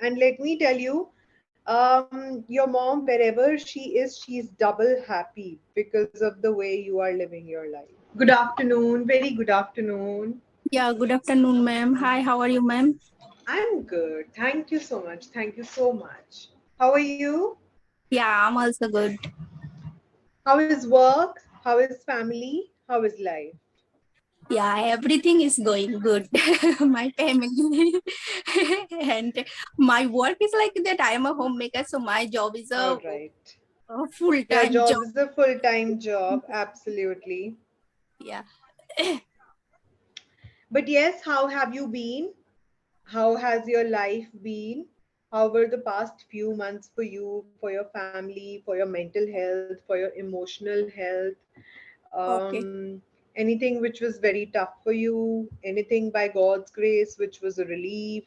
And let me tell you, your mom, wherever she is, she's double happy because of the way you are living your life. Good afternoon, very good afternoon. Yeah, good afternoon, ma'am. Hi, how are you, ma'am? I'm good. Thank you so much. Thank you so much. How are you? Yeah, I'm also good. How is work? How is family? How is life? Yeah, everything is going good. My family and my work is like that. I am a homemaker, so my job is All a, right. a Your full-time job job. is a full-time job, absolutely. Yeah. But yes, how have you been? How has your life been? How were the past few months for you, for your family, for your mental health, for your emotional health? Okay. Anything which was very tough for you? Anything by God's grace which was a relief?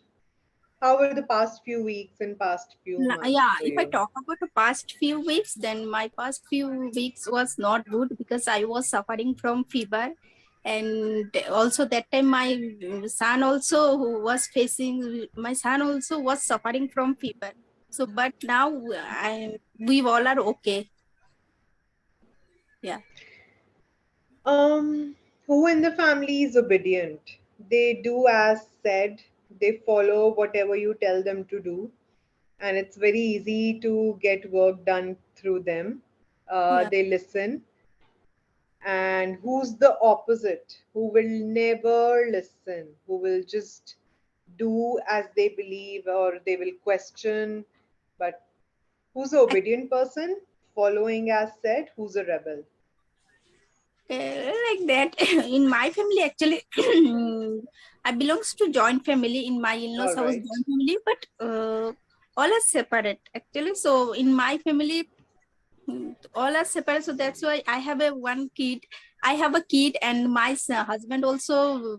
How were the past few weeks and past few months Yeah, for if I you? talk about the past few weeks, then my past few weeks was not good because I was suffering from fever. And also that time son also who was facing my son also was suffering from fever. So but now we all are okay. Yeah. Who in the family is obedient? They do as said, they follow whatever you tell them to do, and it's very easy to get work done through them. Yeah. They listen. And who's the opposite? Who will never listen? Who will just do as they believe or they will question? But who's the obedient person? Following as said, who's a rebel? Like that. In my family actually I belongs to joint family. In my in-laws All house right. joint family, but all are separate actually. So in my family, all are separate, so that's why I have a one kid. I have a kid, and my husband also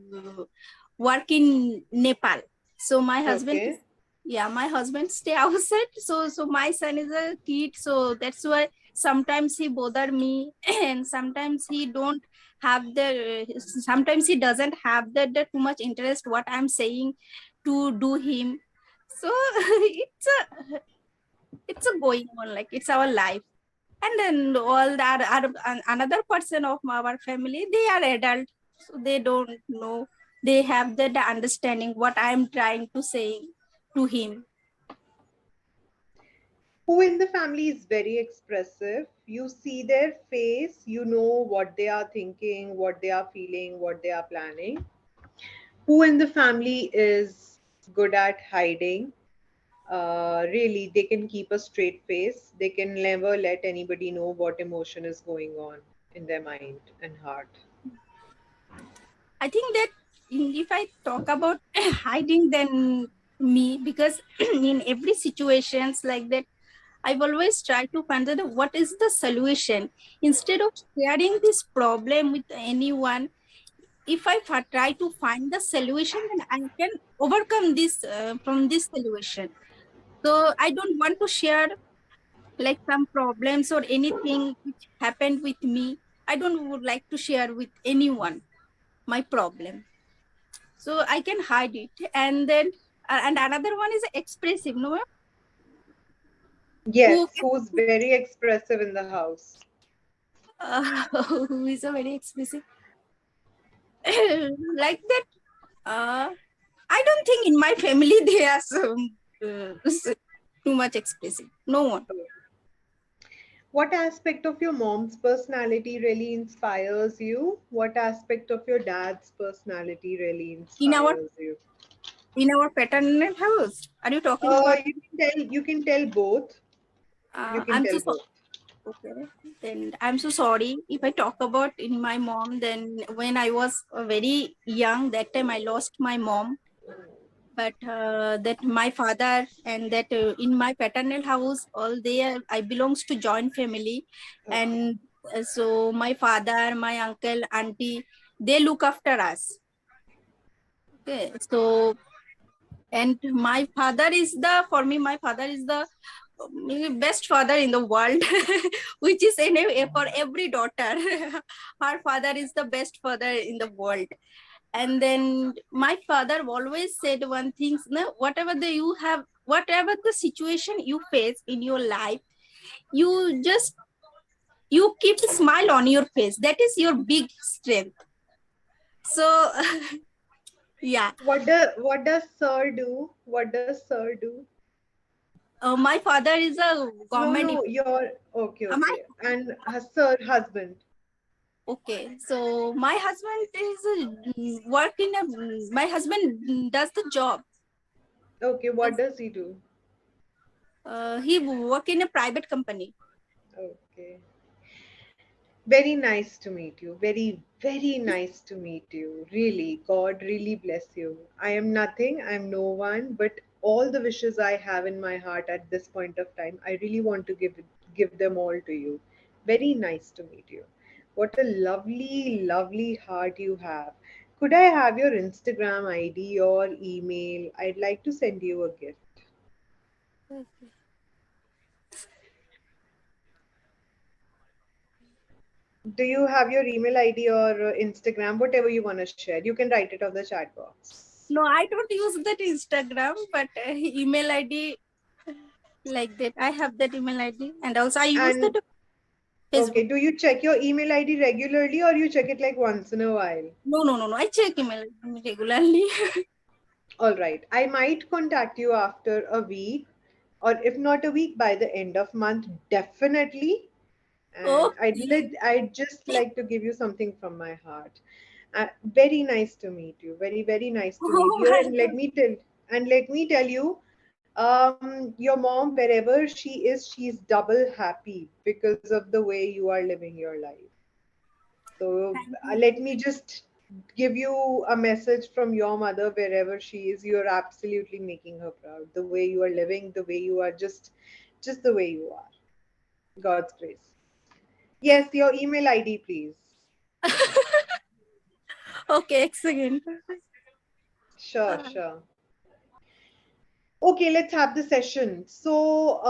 work in Nepal. So my husband is, Okay. yeah, my husband stay outside. So my son is a kid, so that's why sometimes he bother me and sometimes he don't have the sometimes he doesn't have the too much interest what I'm saying to do him. So it's a going on, like it's our life. And then all that another person of our family, they are adult, so they don't know, they have the understanding what I'm trying to say to him. Who in the family is very expressive? You see their face, you know what they are thinking, what they are feeling, what they are planning. Who in the family is good at hiding? Really, they can keep a straight face. They can never let anybody know what emotion is going on in their mind and heart. I think that if I talk about hiding, then me, because in every situations like that, I've always tried to find out what is the solution instead of sharing this problem with anyone. If I try to find the solution, then I can overcome this from this solution. So I don't want to share like some problems or anything which happened with me. I don't would like to share with anyone my problem. So I can hide it. And then and another one is expressive. No, who Yes, who's very expressive in the house? who is a very expressive like that. Uh, I don't think in my family they are too much expressive. No one. What aspect of your mom's personality really inspires you? What aspect of your dad's personality really In our inspires you? paternal house. Are you talking about? You can tell both. You can I'm so tell sorry. both. Okay. Then I'm so sorry if I talk about in my mom. Then when I was very young, that time I lost my mom. But that my father and that in my paternal house, all there I belongs to joint family, Okay. and so my father, my uncle, auntie, they look after us. Okay. So and my father is the for me my father is the best father in the world which is for every daughter her father is the best father in the world. And then my father always said one thing, no, whatever you have whatever the situation you face in your life, you just you keep a smile on your face. That is your big strength. So yeah, What does sir do? What does sir do? my father is a No, government. no, you're okay, My okay. And sir, husband. okay, so my husband is work in a. My husband does the job. Okay, what does he do? He work in a private company. Okay. Very nice to meet you. Very, very nice to meet you. Really, God really bless you. I am nothing, I'm no one, but all the wishes I have in my heart at this point of time, I really want to give them all to you. Very nice to meet you. What a lovely, lovely heart you have. Could I have your Instagram ID or email? I'd like to send you a gift. Do you have your email ID or Instagram, whatever you want to share? You can write it on the chat box. No, I don't use that Instagram, but email ID like that. I have that email ID, and also I use that And okay, Facebook. do you check your email ID regularly or you check it like once in a while? No, no, no, no. I check email regularly. All right. I might contact you after a week, or if not a week, by the end of month, definitely. And Okay. I'd just like to give you something from my heart. Very nice to meet you. Very, very nice to meet Oh you. my God. And let me tell you, your mom, wherever she is, she's double happy because of the way you are living your life. So Thank you. let me just give you a message from your mother wherever she is. You're absolutely making her proud. The way you are living, the way you are, just the way you are. God's grace. Yes, your email ID, please. Okay, excellent. Sure, sure. Okay, let's have the session. So,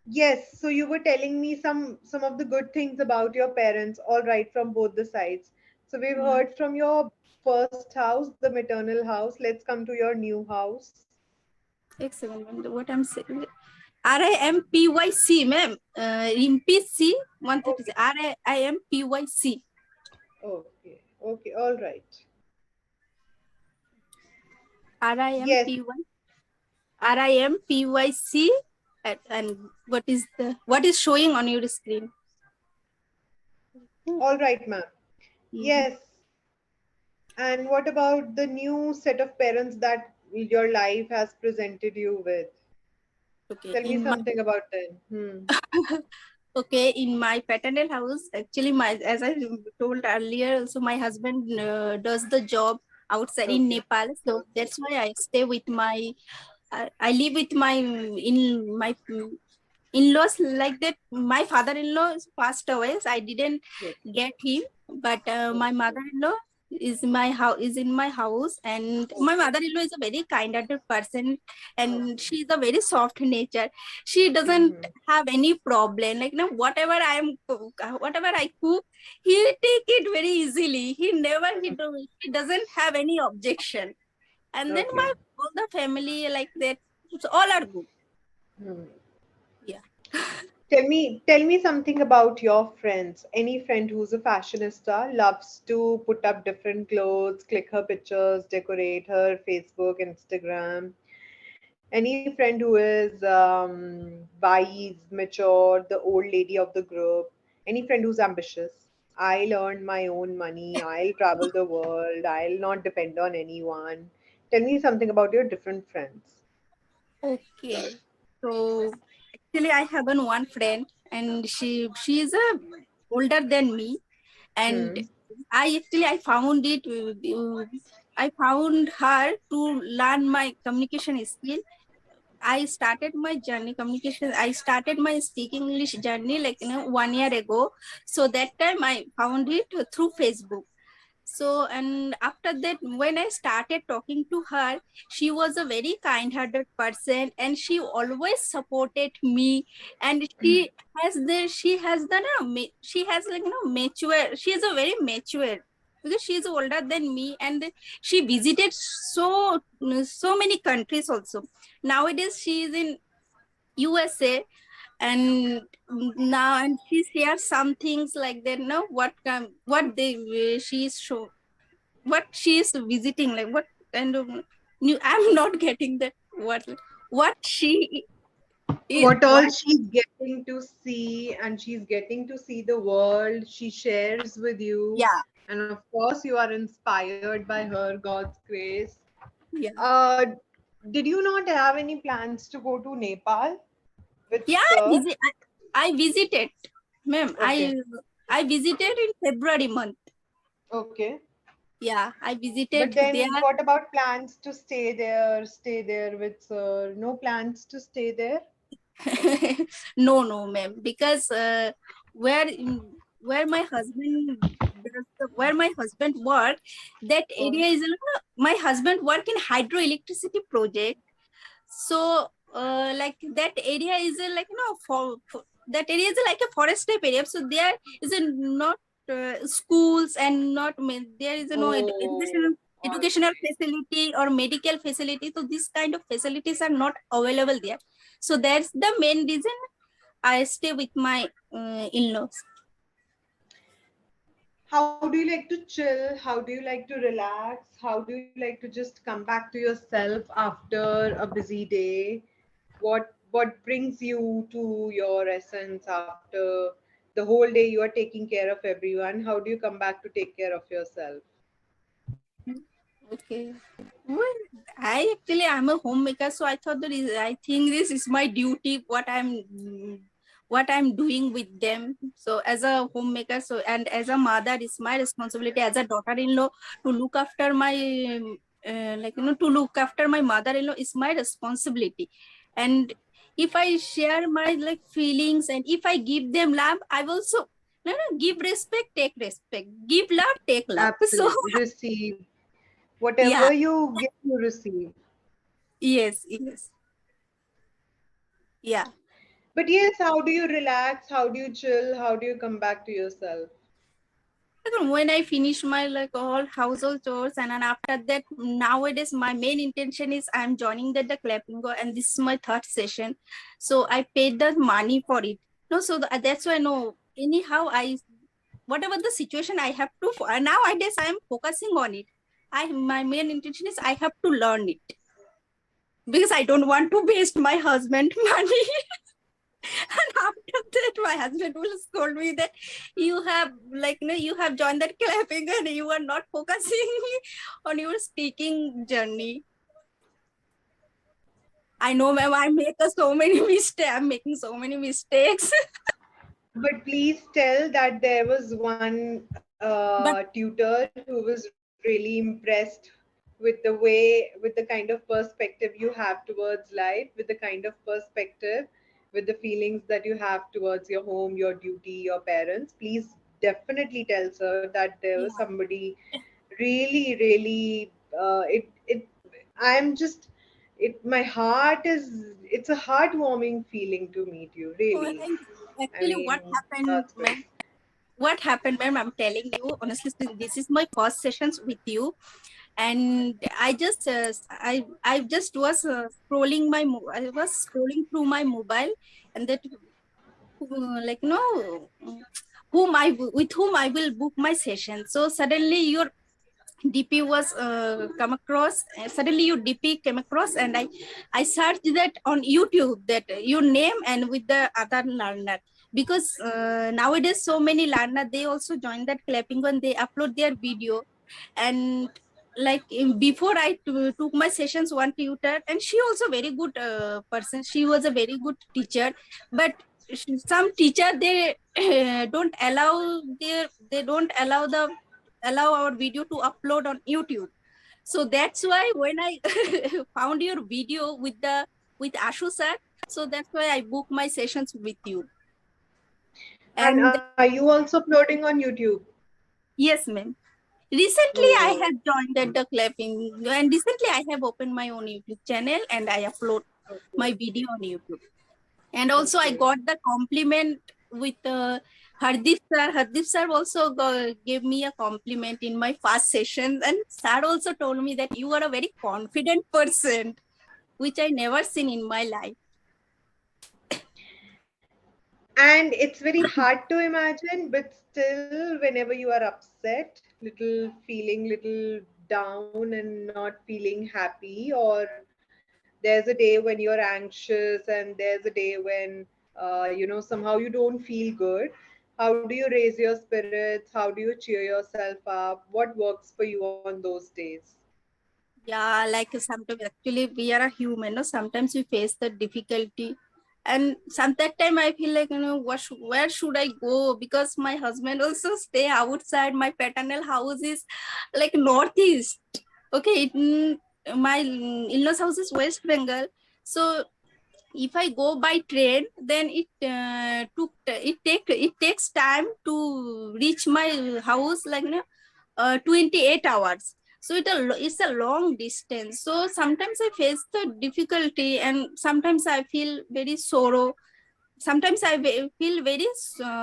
yes, so you were telling me some of the good things about your parents, all right, from both the sides. So we've Hmm. heard from your first house, the maternal house. Let's come to your new house. Excellent. What I'm saying. RIMPYC, ma'am. RIMPC 136. Okay, RIMPYC. okay, okay, all right. Yes, RIMPY. RIMPYC. And what is showing on your screen? all right, ma'am. Mhm. Yes, and what about the new set of parents that your life has presented you with? Okay. Tell me something about them. Hmm. Okay, in my paternal house, actually, my as I told earlier, also my husband does the job outside in Okay, Nepal, so okay, that's why I stay with my. I live with my in my in-laws like that. My father-in-law passed away, so I didn't okay, get him, but my okay, mother-in-law is in my house, and my okay. mother-in-law is a very kind-hearted person, and Okay. she's a very soft nature. She doesn't Mm-hmm. have any problem, like, whatever whatever I cook, he take it very easily. He doesn't have any objection. And then Okay. my all the family like that, it's all are good. Hmm. Yeah. Tell me something about your friends. Any friend who's a fashionista loves to put up different clothes, click her pictures, decorate her Facebook, Instagram. Any friend who is wise, mature, the old lady of the group. Any friend who's ambitious. I'll earn my own money. I'll travel the world. I'll not depend on anyone. Tell me something about your different friends. Okay. So actually, I have one friend, and she is older than me, and Hmm. I found it. I found her to learn my communication skill. I started my journey communication. I started my speaking English journey, like, 1 year ago. So that time I found it through Facebook. So, and after that, when I started talking to her, she was a very kind-hearted person, and she always supported me. And she has the she has like, mature. She is a very mature. because she is older than me, and she visited so many countries also. Nowadays she is in USA, and now and she shares some things like that. No, what they she is show, what she is visiting, like what kind of new. I'm not getting that what she is, What all what. she's getting to see, and she's getting to see the world, she shares with you. Yeah, And of course, you are inspired by her, God's grace. yeah, Uh, did you not have any plans to go to Nepal with yeah. Sir? I visited, ma'am. Okay, I visited in February month. okay. Yeah, I visited But there. then what about plans to stay there with Sir? No plans to stay there? No, no, ma'am, because where my husband where my husband work, that Oh, area is my husband work in hydroelectricity project. So like that area is like for that area is like a forest type area. So there is not schools, and not there is no oh, all educational right. facility or medical facility. So this kind of facilities are not available there. So that's the main reason I stay with my in-laws. How do you like to chill? How do you like to relax? How do you like to just come back to yourself after a busy day? What brings you to your essence after the whole day you are taking care of everyone? How do you come back to take care of yourself? Okay. Well, I'm a homemaker, so I thought I think this is my duty. What I'm doing with them. So as a homemaker, so and as a mother, it's my responsibility as a daughter-in-law to look after my to look after my mother-in-law is my responsibility. And if I share my like feelings, and if I give them love, I will also give respect, take respect, give love, take love. So Absolutely. Receive. yeah. Whatever you give, you receive. Yes, yes. Yeah. But yes, how do you relax? How do you chill? How do you come back to yourself? Even when I finish my like all household chores, and then after that, nowadays my main intention is I'm joining the clapingo, and this is my third session. So I paid the money for it. No, so that's why no. Anyhow, I whatever the situation I have to nowadays I am focusing on it. I my main intention is I have to learn it because I don't want to waste my husband money. And after that my husband will scold me that you have you have joined that clapping and you are not focusing on your speaking journey. I know, ma'am, I make so many mistakes. I'm making so many mistakes. But please tell that there was one But tutor who was really impressed with the way, with the kind of perspective you have towards life, with the kind of perspective, with the feelings that you have towards your home, your duty, your parents. Please definitely tell sir that there was yeah, somebody really, really. It. I'm just. It. My heart is. It's a heartwarming feeling to meet you. well, Really. I actually what mean, happened, God's ma'am? grace. What happened, ma'am? I'm telling you honestly, this is my first sessions with you, and I just was scrolling I was scrolling through my mobile, and that like no whom I with whom I will book my session. So suddenly your DP was come across. Suddenly your DP came across, and I searched that on YouTube, that your name and with the other learner, because nowadays so many learner they also join that clapping when they upload their video. And like before I took my sessions, one tutor, and she also very good person, she was a very good teacher. But some teacher they don't allow they don't allow allow our video to upload on YouTube. So that's why when I found your video with Ashu sir, so that's why I booked my sessions with you. And And are you also uploading on YouTube? yes, ma'am. Recently, I Oh, have joined the clapping, and recently I have opened my own YouTube channel and I upload my okay, video on YouTube. And also, I okay. got the compliment with Hardeep sir also gave me a compliment in my first session, and sir also told me that you are a very confident person, which I never seen in my life. And it's very hard to imagine, but still, whenever you are upset, little feeling little down and not feeling happy, or there's a day when you're anxious, and there's a day when somehow you don't feel good. How do you raise your spirits? How do you cheer yourself up? What works for you on those days? Yeah, like sometimes actually we are a human, no? Sometimes we face the difficulty, and some that time I feel like, where should I go? Because my husband also stay outside. My paternal house is like northeast. Okay, my in-laws house is West Bengal. So if I go by train, then it takes time to reach my house, like 28 hours. So it's a long distance. So sometimes I face the difficulty, and sometimes I feel very sorrow. Sometimes I feel very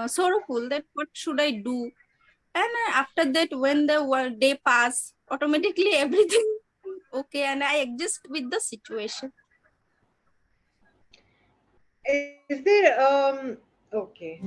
sorrowful that what should I do. And after that, when the day pass, automatically everything okay, and I adjust with the situation. Is there okay.